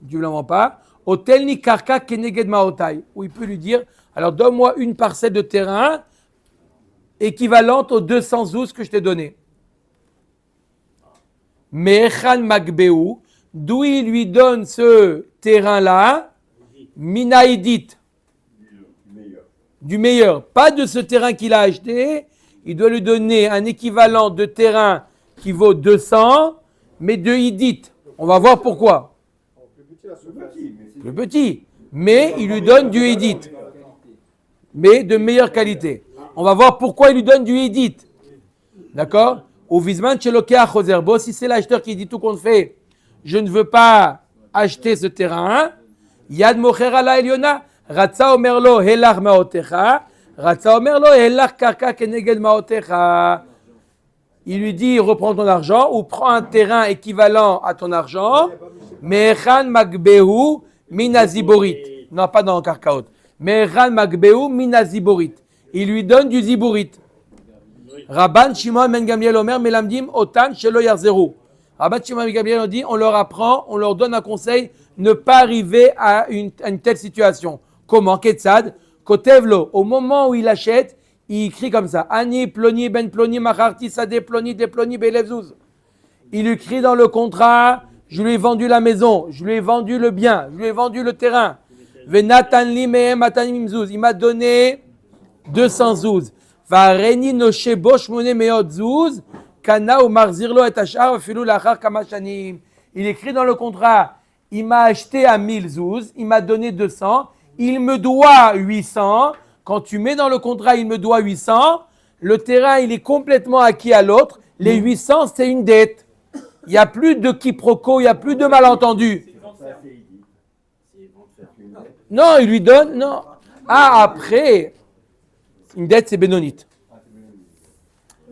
ne le vends pas. Otel ni karka keneged maotai. Où il peut lui dire, alors donne-moi une parcelle de terrain équivalente aux 200 zouz que je t'ai donné. Me'echan magbeu, d'où il lui donne ce terrain-là, minaïdit, du meilleur. Pas de ce terrain qu'il a acheté, il doit lui donner un équivalent de terrain qui vaut 200, mais de idit. On va voir pourquoi. Plus petit, mais il lui donne du idit, mais de meilleure qualité. On va voir pourquoi il lui donne du idit. D'accord? Au visman chelokia chozerbo, si c'est l'acheteur qui dit tout compte fait, je ne veux pas acheter ce terrain, yad mocher ala eliona, ratza omerlo helach maotecha, ratza omerlo helach karka keneged maotecha. Il lui dit, reprends ton argent ou prends un terrain équivalent à ton argent, me'echan magbehu minaziborit. Non, pas dans le karkaot. Me'echan magbehu minaziborit. Il lui donne du ziborit. Rabban Shimon ben Gamliel Omer melamdim otan shelo yarzeru. Rabban Shimon ben Gamliel dit, on leur apprend, on leur donne un conseil, ne pas arriver à une telle situation. Comment? Ketzad, kotevlo, au moment où il achète, il écrit comme ça. Ani ploni ben ploni macharti sade ploni de ploni belevzuz. Il écrit dans le contrat, je lui ai vendu la maison, je lui ai vendu le bien, je lui ai vendu le terrain. Venatan li mehem atanim zuz. Il m'a donné 200 zouz. Vareni no shebo shmone meot zouz. Kana ou marzirlo et ashar afilu lachar kama shanim. Il écrit dans le contrat, il m'a acheté à 1000 zouz, il m'a donné 200, il me doit 800. Quand tu mets dans le contrat, il me doit 800, le terrain, il est complètement acquis à l'autre. Les 800, c'est une dette. Il n'y a plus de quiproquo, il n'y a plus de malentendu. Non, il lui donne, non. Ah, après, une dette, c'est bénonite.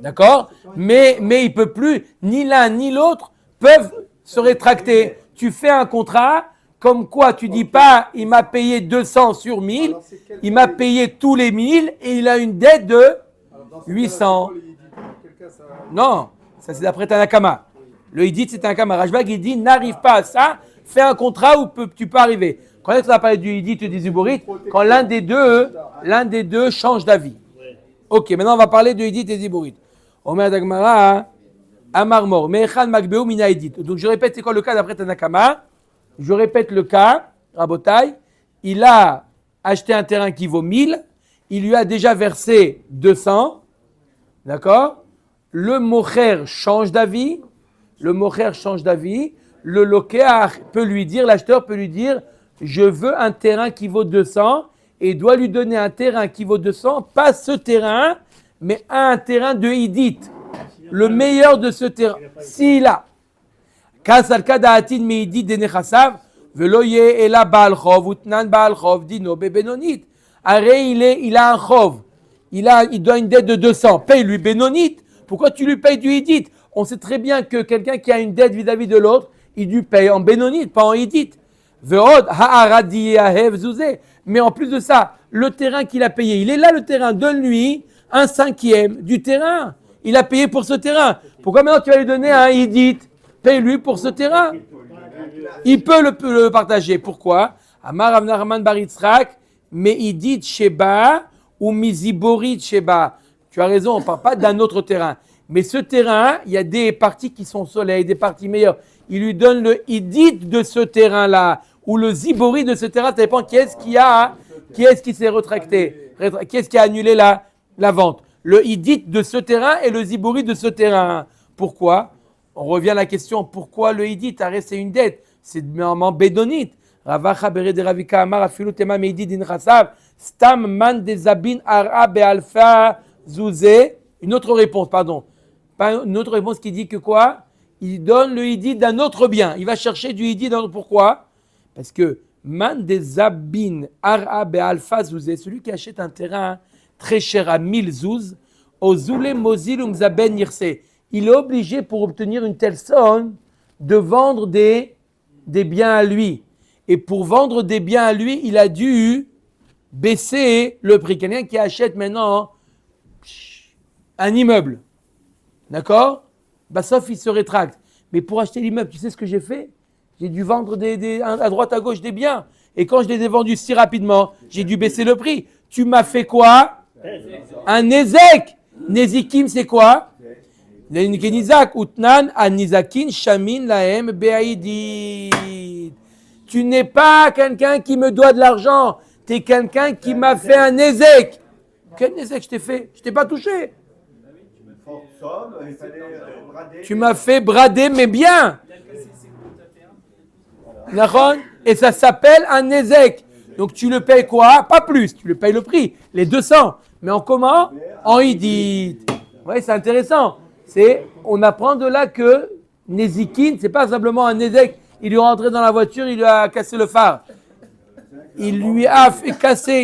D'accord? Mais il ne peut plus, ni l'un ni l'autre peuvent se rétracter. Tu fais un contrat, comme quoi tu dis pas, il m'a payé 200 sur 1000, il m'a payé tous les 1000 et il a une dette de 800. Non, ça c'est d'après Tanakama. Le Hidit c'est Tanakama. Rajbag il dit, n'arrive pas à ça, fais un contrat où tu peux arriver. Quand est-ce qu'on a parlé du Hidit et du Ziborit? Quand l'un des deux change d'avis. Ok, maintenant on va parler du Hidit et du Ziborit. Omer Dagmara, Amarmor, Me'echan Magbeu Mina Hidit. Donc je répète, c'est quoi le cas d'après Tanakama? Je répète le cas, Rabotai, il a acheté un terrain qui vaut 1000, il lui a déjà versé 200, d'accord? Le mocher change d'avis, le lokéar peut lui dire, l'acheteur peut lui dire, je veux un terrain qui vaut 200 et doit lui donner un terrain qui vaut 200, pas ce terrain, mais un terrain de Hidit, le meilleur de ce terrain, s'il a. Kasalka da'atin meidit de nechasav, velo ye ela baal chov, utnan baal chov, dino bebenonit. Arrête, il a un chov, il doit une dette de 200, paye-lui bénonite. Pourquoi tu lui payes du hidit? on sait très bien que quelqu'un qui a une dette vis-à-vis de l'autre, il lui paye en bénonite, pas en idite. Ve'od ha'aradi yahev zuzeh. Mais en plus de ça, le terrain qu'il a payé, il est là le terrain, donne-lui un cinquième du terrain. Il a payé pour ce terrain. Pourquoi maintenant tu vas lui donner un idite? Paye-lui pour ce terrain. Il peut le partager. Pourquoi? Amar Rav Nachman bar Yitzchak, mais idite sheba ou miziborit sheba. Tu as raison, on ne parle pas d'un autre terrain. Mais ce terrain, il y a des parties qui sont soleil, des parties meilleures. Il lui donne le idite de ce terrain-là, ou le zibori de ce terrain. Ça dépend qui est-ce qui s'est rétracté, qui est-ce qui a annulé la vente. Le idite de ce terrain et le zibori de ce terrain. Pourquoi? On revient à la question, pourquoi le idite? Arrête, c'est une dette. C'est vraiment bédonite. Ravacha bered ravika amar afilu tema meidid din chasav stam man de zabin ara bealfa zouze. Une autre réponse, pardon. Pas une autre réponse qui dit que quoi? Il donne le idit d'un autre bien. Il va chercher du idit d'un autre. Pourquoi? Parce que man de zabin ara bealfa zouze, celui qui achète un terrain très cher à 1000 zouz, au zoule mozil umzaben yirse, il est obligé pour obtenir une telle somme de vendre des biens à lui. Et pour vendre des biens à lui, il a dû baisser le prix. Quelqu'un qui achète maintenant un immeuble, d'accord? Bah, sauf il se rétracte. Mais pour acheter l'immeuble, tu sais ce que j'ai fait? J'ai dû vendre à droite, à gauche des biens. Et quand je les ai vendus si rapidement, j'ai dû baisser le prix. Tu m'as fait quoi? Un nezek. Nezikim, c'est quoi? Nizak, utnan, anizakin, shamin, lahem, beaidit. Tu n'es pas quelqu'un qui me doit de l'argent. Tu es quelqu'un qui m'a fait un nezek. Quel nezek je t'ai fait? Je t'ai pas touché. Tu m'as fait brader mes biens. Et ça s'appelle un nezek. Donc tu le payes quoi? Pas plus. Tu le payes le prix. Les 200. Mais en comment? En idit. Oui, c'est intéressant. On apprend de là que Nezikin, c'est pas simplement un nezek. Il lui est rentré dans la voiture, il lui a cassé le phare. Il lui a fait casser,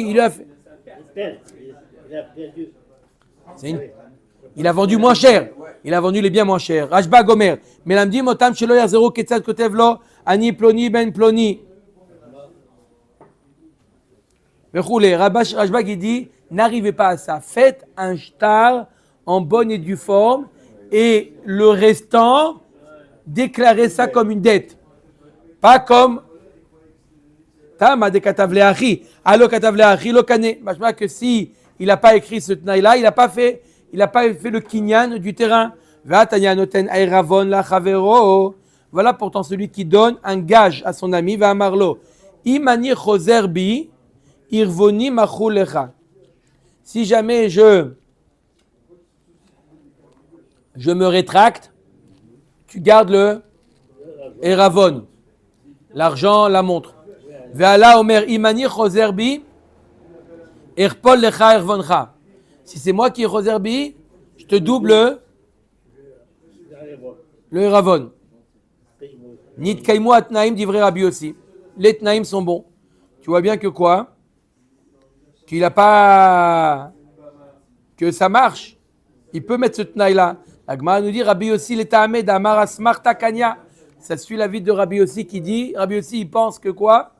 il a vendu moins cher. Il a vendu les biens moins chers. Rashba Gomer. Melamdim otam shelo yazero ketzad kotev lo ani ploni ben ploni. Vechoule. Rashba qui dit, n'arrivez pas à ça. Faites un shtar en bonne et due forme et le restant, déclarez ça comme une dette. Pas comme Tama de Katavle Achi. Allo Katavle Achi lo kane. Machma que si il n'a pas écrit ce tnaï-là, il n'a pas fait le kinyan du terrain. Va tanya noten ayravon la chavero. Voilà pourtant celui qui donne un gage à son ami. Va amarlo. Imani choser bi irvoni machulecha. Si jamais je me rétracte, tu gardes le eravon. L'argent, la montre. Ve'ala omer imani chozerbi erpol lecha ervoncha. Si c'est moi qui chozerbi, je te double le eravon. Nit kaimu atnaim divrei Rabbi aussi. Les tnaim sont bons. Tu vois bien que quoi? Qu'il a pas que ça marche. Il peut mettre ce tnaï là. La Gemara nous dit Rabbi aussi les ta'amed amar asmarta kanya. Ça suit l'avis de Rabbi aussi qui dit, Rabbi aussi il pense que quoi?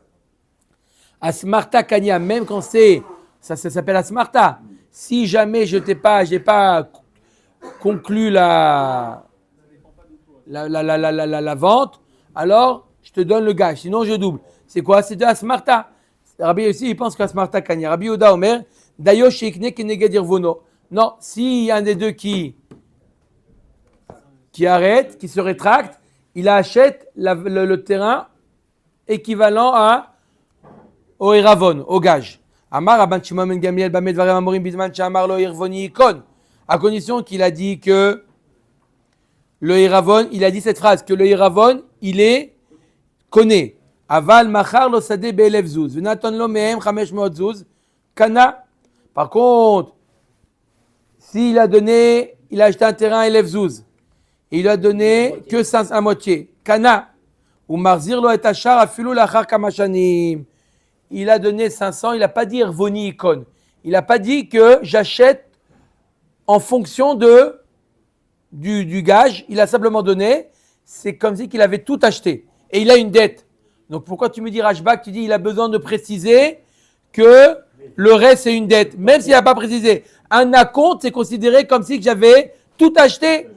Asmarta kanya, même quand ça s'appelle asmarta. Si jamais j'ai pas conclu la vente, alors je te donne le gage, sinon je double. C'est quoi? C'est de asmarta. Rabbi aussi il pense qu'asmarta kanya. Rabbi Oda Omer, dayo sheikne kenegadir vono. Non, si un des deux qui arrête, qui se rétracte, il achète le terrain équivalent au eravon, au gage. Amar Rabban Shimon ben Gamliel bamed varem amorim bizman shamar lo irvoni ikon. À condition qu'il a dit que le eravon, il a dit cette phrase, que le eravon, il est connaît. Aval machar lo sade be'elev zuz. V'naton lo mehem 500 zuz. Kana. Par contre, s'il a acheté un terrain à elev zuz, il a donné que 500 à moitié. Kana. Ou marzir lo et achar afilu lachar kamashanim. Il a donné 500, il n'a pas dit irvoni ikon. Il n'a pas dit que j'achète en fonction de du gage, il a simplement donné, c'est comme si qu'il avait tout acheté. Et il a une dette. Donc pourquoi tu me dis, Rashbak, tu dis il a besoin de préciser que le reste c'est une dette, même s'il n'a pas précisé. Un acompte, c'est considéré comme si j'avais tout acheté.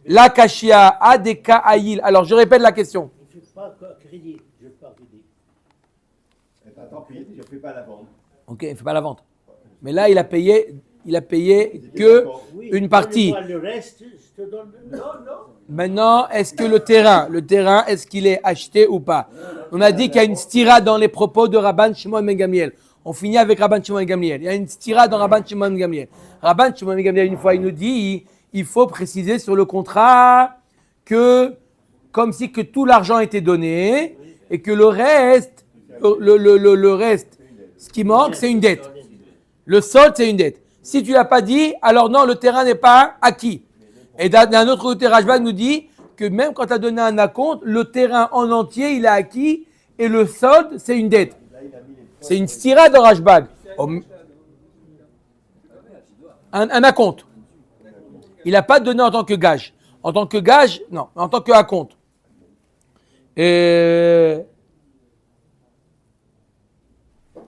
La kashia, adeka aïl. Alors je répète la question. Je ne fais pas crédit. Je fais pas crédit. Tant pis, je ne fais pas la vente. Ok, il ne fait pas la vente. Mais là, il a payé que Oui, une partie. donne-moi le reste, je te donne. Non. Maintenant, est-ce que le terrain, est-ce qu'il est acheté ou pas? On a dit qu'il y a une stira dans les propos de Rabban Shimon ben Gamliel. On finit avec Rabban Shimon ben Gamliel. Il y a une stira dans Rabban Shimon ben Gamliel. Rabban Shimon ben Gamliel, une fois, il nous dit, il faut préciser sur le contrat que, comme si que tout l'argent était donné et que le reste, le reste, ce qui manque, c'est une dette. Le solde, c'est une dette. Si tu l'as pas dit, alors non, le terrain n'est pas acquis. Et d'un autre côté, Rashbag nous dit que même quand tu as donné un acompte, le terrain en entier, il est acquis et le solde, c'est une dette. C'est une stira de Rashbag. Un acompte. Il n'a pas donné en tant que gage. En tant que gage, non. En tant que acompte.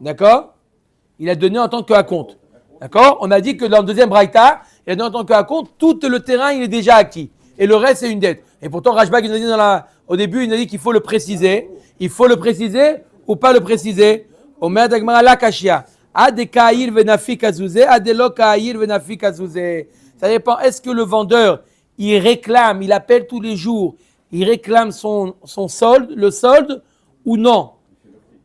D'accord? Il a donné en tant que acompte. D'accord? On a dit que dans le deuxième braïta, il a donné en tant que acompte, tout le terrain, il est déjà acquis. Et le reste, c'est une dette. Et pourtant, Rashbag, il nous a dit au début, il nous a dit qu'il faut le préciser. Il faut le préciser ou pas le préciser? Omer d'Agmara la kashia. Ade ka'ir venafik azouze, ade lo ka'ir venafik azouze. Ça dépend. Est-ce que le vendeur, il réclame, il appelle tous les jours, il réclame son solde, le solde, ou non?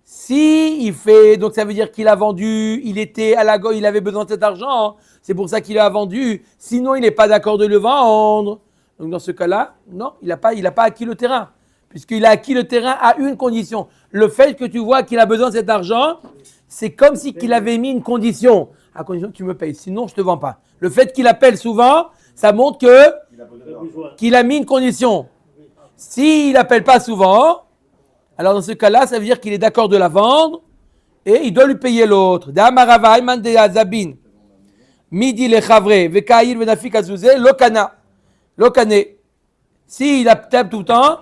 Si il fait, donc ça veut dire qu'il a vendu, il était à la go, il avait besoin de cet argent, c'est pour ça qu'il a vendu. Sinon, il n'est pas d'accord de le vendre. Donc dans ce cas-là, non, il n'a pas acquis le terrain, puisqu'il a acquis le terrain à une condition. Le fait que tu vois qu'il a besoin de cet argent, c'est comme si qu'il avait mis une condition, à condition que tu me payes. Sinon, je te vends pas. Le fait qu'il appelle souvent, ça montre qu'il a mis une condition. S'il n'appelle pas souvent, alors dans ce cas-là, ça veut dire qu'il est d'accord de la vendre et il doit lui payer l'autre. Midi le chavre, vekaïr venafik azouze, lokana. Lokane. S'il tape tout le temps,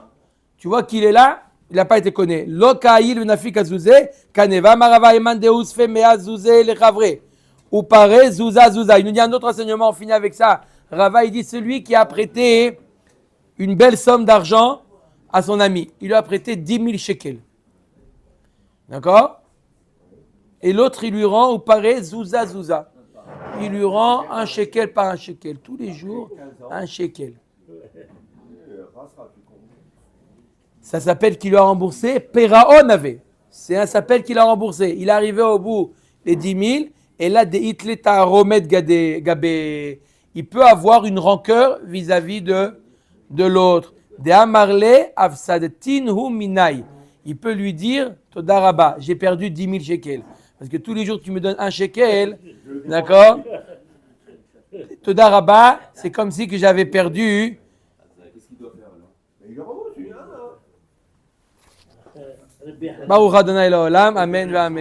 tu vois qu'il est là, il n'a pas été connu. Lokaïr venafik azouze, kaneva marava eman deus fe mea zouze le chavre. Ou pare zouza zouza. Il nous dit un autre enseignement, on finit avec ça. Rava, il dit celui qui a prêté une belle somme d'argent à son ami. Il lui a prêté 10 000 shekels. D'accord? Et l'autre, il lui rend, ou pareil, zouza, zouza. Il lui rend un shekel par un shekel. Tous les jours, un shekel. Ça s'appelle qu'il lui a remboursé. Peraon avait. Ça s'appelle qu'il a remboursé. Il est arrivé au bout des 10 000. Et là, des hitleta romet gabé. Il peut avoir une rancœur vis-à-vis de l'autre. De amarle afsadtin hu minai. Il peut lui dire, Todaraba, j'ai perdu 10 000 shekels. Parce que tous les jours, tu me donnes un shekel. D'accord? Todaraba, c'est comme si que j'avais perdu. Qu'est-ce qu'il doit faire alors? Mais il le remonte, celui-là. Baruch Adonai Leolam. Amen. Amen.